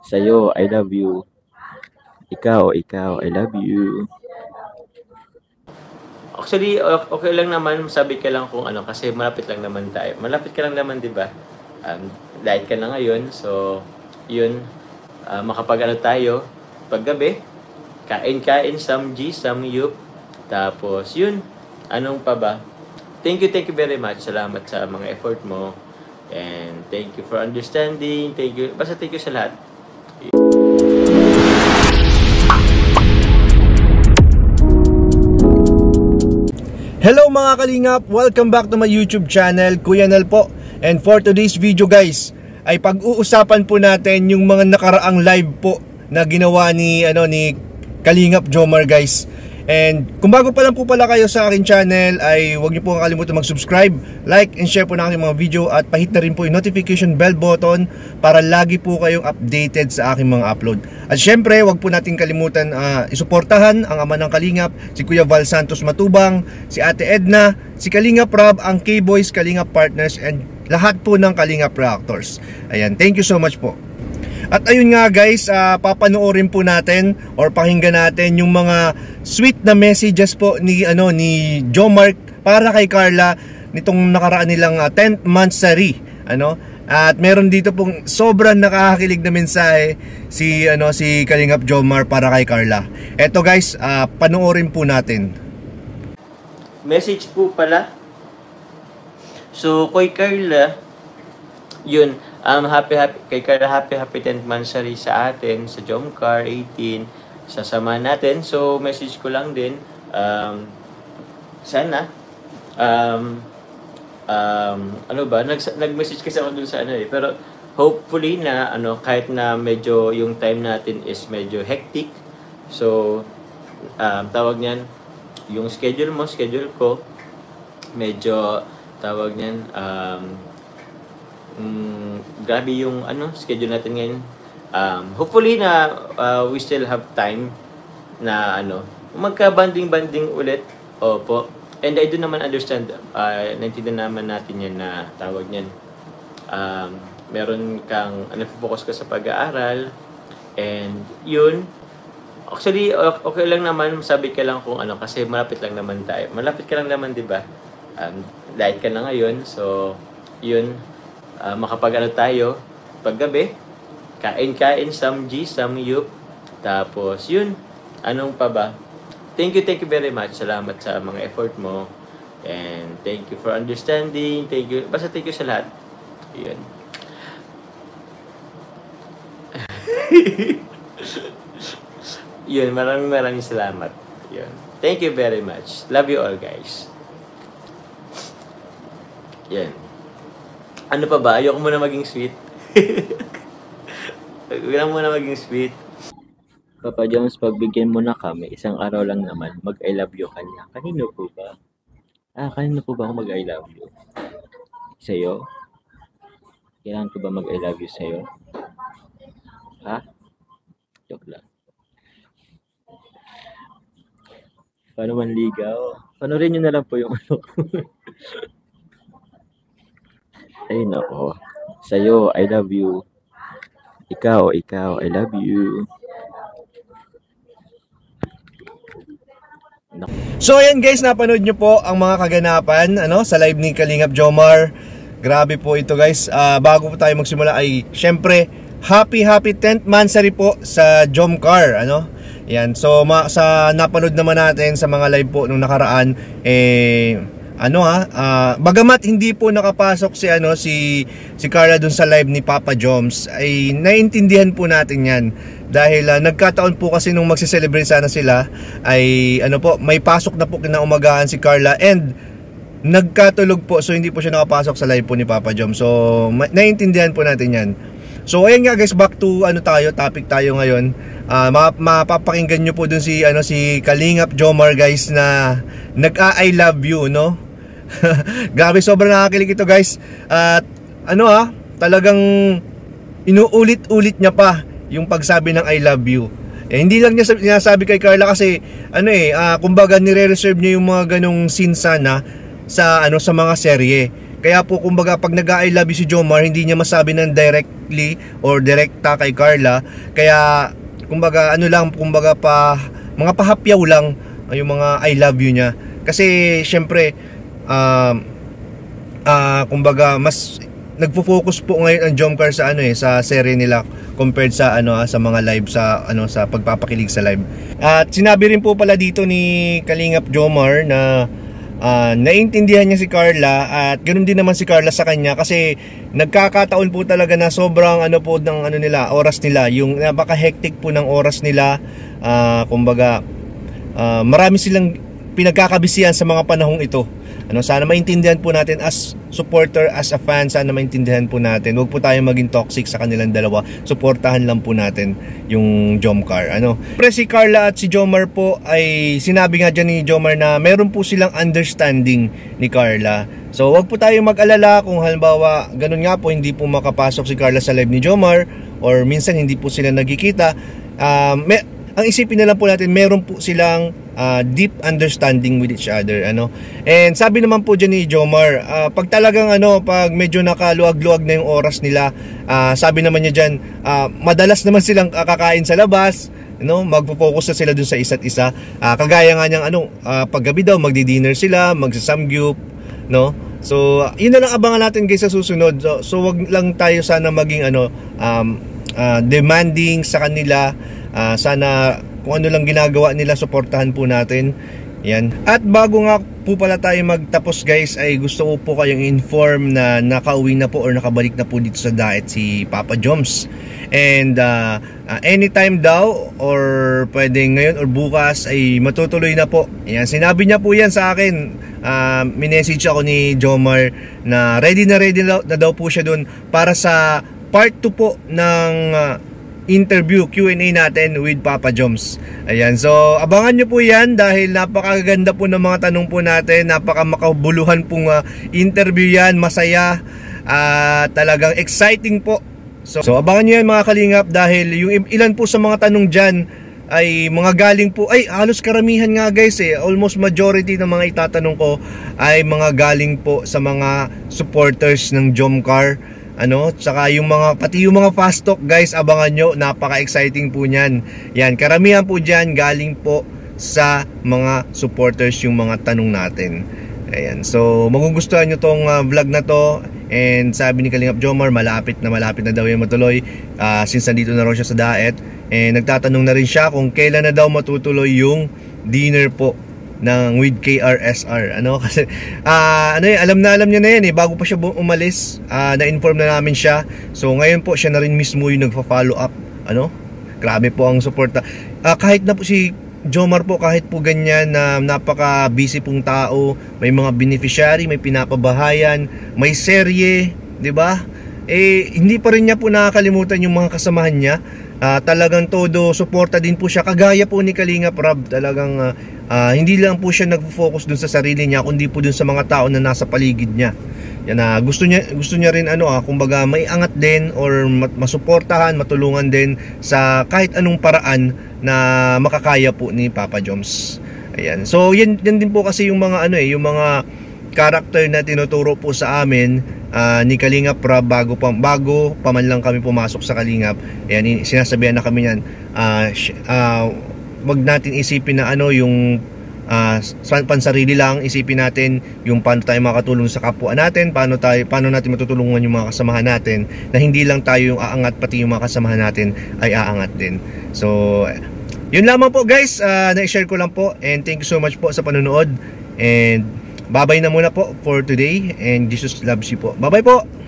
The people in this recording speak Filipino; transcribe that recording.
Sa'yo, I love you. Ikaw, I love you. Actually, okay lang naman, sabi ka lang kung ano, kasi malapit lang naman tayo. Malapit ka lang naman, di ba? Diet ka na ngayon, so, yun, makapag-ano tayo, paggabi, kain-kain, samji, samyup, tapos, yun, anong pa ba? Thank you very much. Salamat sa mga effort mo. And thank you for understanding. Thank you, basta thank you sa lahat. Hello mga kalingap! Welcome back to my YouTube channel, Kuya Nel po. And for today's video guys, ay pag-uusapan po natin yung mga nakaraang live po na ginawa ni Kalingap Jomar guys. And kung bago pa lang po pala kayo sa akin channel, ay huwag niyo po kalimutan mag-subscribe, like and share po ng aking mga video, at pahit na rin po yung notification bell button para lagi po kayong updated sa aking mga upload. At syempre, huwag po natin kalimutan isuportahan ang ama ng Kalingap, si Kuya Val Santos Matubang, si Ate Edna, si Kalingap Rob, ang K-Boys, Kalingap Partners, and lahat po ng Kalingap Reactors. Ayan, thank you so much po. At ayun nga guys, papanoorin po natin or pakinggan natin yung mga sweet na messages po ni Jomar para kay Carla nitong nakaraan nilang 10th monthsary, At meron dito pong sobrang nakakakilig na mensahe si Kalingap Jomar para kay Carla. Eto guys, panoorin po natin. Message po pala. So kay Carla, yun, kay Carla, happy 10th monthsary sa atin, sa Jomcar 18, sasama natin. So, message ko lang din, sana, nag-message kasi ako dun sa pero hopefully na, kahit na medyo yung time natin is medyo hectic, so, tawag niyan, yung schedule mo, schedule ko, medyo, tawag niyan, grabe yung schedule natin ngayon. Hopefully na we still have time na magka-banding ulit. Opo. And I do naman understand, naintindihan naman natin yan na tawag niyan. Meron kang focus ka sa pag-aaral, and yun. Actually, okay lang naman, sabi ka lang kung kasi malapit lang naman tayo. Malapit ka lang naman, 'di ba? Diet ka na ngayon, so yun. Makapag-ano tayo paggabi, kain-kain, samji, samyup, tapos yun, anong pa ba? Thank you very much. Salamat sa mga effort mo, and thank you for understanding. Thank you, basta thank you sa lahat. Yun. Yun, maraming salamat. Yun. Thank you very much. Love you all guys. Yan. Ano pa ba? Ayoko muna maging sweet. Ayoko muna maging sweet. Papa Jones, pagbigyan mo na kami, isang araw lang naman, mag-I love you kanya. Kanino po ba? Kanino po ba ako mag-I love you? Sa'yo? Kailangan ko ba mag-I love you sa'yo? Ha? Joke lang. Paano manligaw? Panoorin nyo na lang po yung Ay nako, sa'yo, I love you. Ikaw, I love you. So ayan guys, napanood nyo po ang mga kaganapan sa live ni Kalingap Jomar. Grabe po ito guys. Bago po tayo magsimula ay syempre happy 10th monthsary po sa Jomcar, Yan. So sa napanood naman natin sa mga live po nung nakaraan, bagamat hindi po nakapasok si Carla dun sa live ni Papa Joms, ay naiintindihan po natin yan dahil nagkataon po kasi nung magse-celebrate sana sila ay may pasok na po kinaumagahan si Carla and nagkatulog po, so hindi po siya nakapasok sa live po ni Papa Joms. So naiintindihan po natin yan. So ayan nga guys, back to topic tayo ngayon. Mapapakinggan nyo po dun si Kalingap Jomar guys na nag-I love you, Grabe, sobrang nakakilig ito guys. At talagang inuulit-ulit niya pa yung pagsabi ng I love you. Hindi lang niya sinasabi kay Carla kasi kumbaga nire-reserve niya yung mga ganong scene sana sa mga serye. Kaya po kumbaga pag nag-I love you si Jomar, hindi niya masabi ng directly or direkta kay Carla. Kaya kumbaga ano lang, kumbaga mga pahapyaw lang yung mga I love you niya. Kasi syempre kumbaga mas nagfo-focus po ngayon ang Jomcar sa sa serie nila compared sa sa mga live sa sa pagpapakilig sa live. At sinabi rin po pala dito ni Kalingap Jomar na naiintindihan niya si Carla at ganoon din naman si Carla sa kanya, kasi nagkakataon po talaga na sobrang po ng nila, oras nila, yung napaka-hectic po ng oras nila. Kumbaga marami silang pinagkakabisihan sa mga panahong ito. Sana maintindihan po natin as supporter, as a fan, sana maintindihan po natin. Huwag po tayong maging toxic sa kanilang dalawa. Suportahan lang po natin yung Jomcar. Pero si Carla at si Jomar po ay sinabi nga dyan ni Jomar na meron po silang understanding ni Carla. So wag po tayong mag-alala kung halimbawa ganun nga po, hindi po makapasok si Carla sa live ni Jomar or minsan hindi po sila nagkikita. Ang isipin na lang po natin, meron po silang deep understanding with each other. And sabi naman po dyan ni Jomar, pag talagang pag medyo nakaluag-luag na yung oras nila, sabi naman niya dyan, madalas naman silang kakain sa labas, magpo-focus na sila dun sa isa't isa. Kagaya nga niyang paggabi daw magdi-dinner sila, magsasamgyup, so yun na lang abangan natin guys sa susunod. So wag lang tayo sana maging demanding sa kanila. Sana kung ano lang ginagawa nila, suportahan po natin. Yan. At bago nga po pala tayo magtapos guys, ay gusto ko po kayong inform na nakauwi na po or nakabalik na po dito sa Daet si Papa Joms. And anytime daw or pwedeng ngayon or bukas ay matutuloy na po. Yan, sinabi niya po yan sa akin. Minessage ako ni Jomar na ready na daw po siya dun para sa part 2 po ng interview, Q&A natin with Papa Joms. Ayan, so abangan nyo po yan dahil napakaganda po ng mga tanong po natin, napakamakabuluhan pong interview yan, masaya, talagang exciting po. So abangan nyo yan mga kalingap, dahil yung ilan po sa mga tanong dyan ay mga galing po, ay halos karamihan nga guys almost majority ng mga itatanong ko ay mga galing po sa mga supporters ng Jomcar. Tsaka yung pati yung mga fast talk guys, abangan nyo, napaka-exciting po niyan. Yan, karamihan po dyan galing po sa mga supporters yung mga tanong natin. Ayan, so magugustuhan nyo tong vlog na to. And sabi ni Kalingap Jomar, malapit na daw yung matuloy, since nandito na raw siya sa Daet. And nagtatanong na rin siya kung kailan na daw matutuloy yung dinner po ng with KRSR. Kasi alam niya na yan bago pa siya umalis, na-inform na namin siya. So ngayon po siya na rin mismo yung nagfa-follow up. Grabe po ang suporta. Kahit na po si Jomar po, kahit po ganyan na napaka-busy pong tao, may mga beneficiary, may pinapabahayan, may serye, 'di ba? Hindi pa rin niya po nakakalimutan yung mga kasamahan niya. Talagang todo suporta din po siya, kagaya po ni Kalingap Rob. Talagang hindi lang po siya nagfo-focus dun sa sarili niya, kundi po dun sa mga tao na nasa paligid niya. Yan, gusto niya rin kumbaga may angat din or masuportahan, matulungan din sa kahit anong paraan na makakaya po ni Papa Joms. Ayan. So yan din po kasi yung mga yung mga character na tinuturo po sa amin ni Kalingap Rob bago pa man lang kami pumasok sa Kalingap. Ayan, sinasabihan na kami yan, wag natin isipin na yung pansarili lang, isipin natin yung paano tayo makatulong sa kapwa natin, paano natin matutulungan yung mga kasamahan natin, na hindi lang tayo yung aangat, pati yung mga kasamahan natin ay aangat din. So yun lamang po guys, na-share ko lang po, and thank you so much po sa panonood, and bye-bye na muna po for today, and Jesus loves you po. Bye-bye po!